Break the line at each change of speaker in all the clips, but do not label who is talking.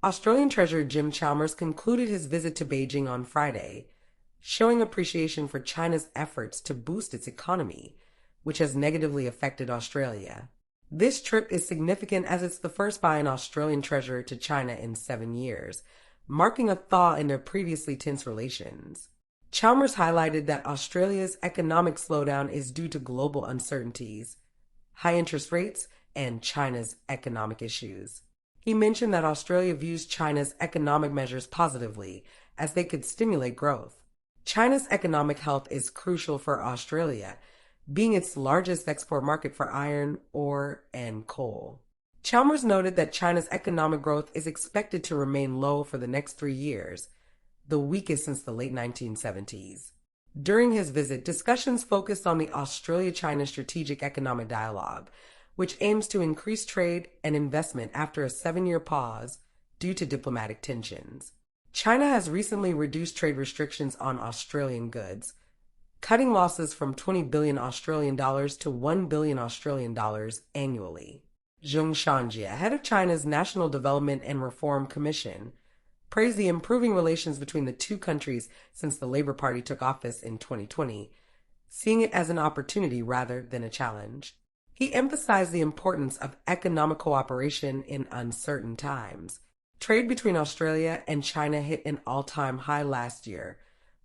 Australian Treasurer Jim Chalmers concluded his visit to Beijing on Friday, showing appreciation for China's efforts to boost its economy, which has negatively affected Australia. This trip is significant as it's the first by an Australian treasurer to China in 7 years, marking a thaw in their previously tense relations. Chalmers highlighted that Australia's economic slowdown is due to global uncertainties, high interest rates, and China's economic issues. He mentioned that Australia views China's economic measures positively, as they could stimulate growth. China's economic health is crucial for Australia, being its largest export market for iron, ore, and coal. Chalmers noted that China's economic growth is expected to remain low for the next 3 years, the weakest since the late 1970s. During his visit, discussions focused on the Australia-China Strategic Economic Dialogue, which aims to increase trade and investment after a 7-year pause due to diplomatic tensions. China has recently reduced trade restrictions on Australian goods, cutting losses from 20 billion Australian dollars to 1 billion Australian dollars annually. Zheng Shanjie, head of China's National Development and Reform Commission, praised the improving relations between the two countries since the Labour Party took office in 2020, seeing it as an opportunity rather than a challenge. He emphasized the importance of economic cooperation in uncertain times. Trade between Australia and China hit an all-time high last year,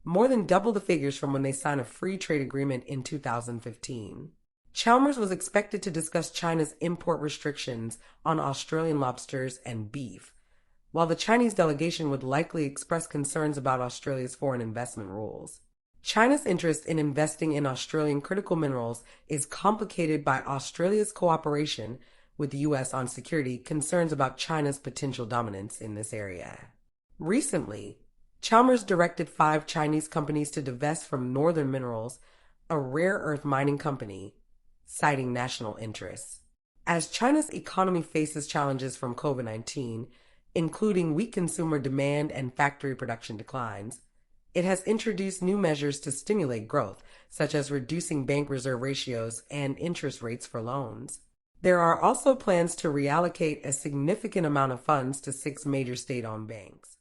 more than double the figures from when they signed a free trade agreement in 2015. Chalmers was expected to discuss China's import restrictions on Australian lobsters and beef, while the Chinese delegation would likely express concerns about Australia's foreign investment rules. China's interest in investing in Australian critical minerals is complicated by Australia's cooperation with the U.S. on security concerns about China's potential dominance in this area. Recently, Chalmers directed 5 Chinese companies to divest from Northern Minerals, a rare earth mining company, citing national interests. As China's economy faces challenges from COVID-19, including weak consumer demand and factory production declines, it has introduced new measures to stimulate growth, such as reducing bank reserve ratios and interest rates for loans. There are also plans to reallocate a significant amount of funds to 6 major state-owned banks.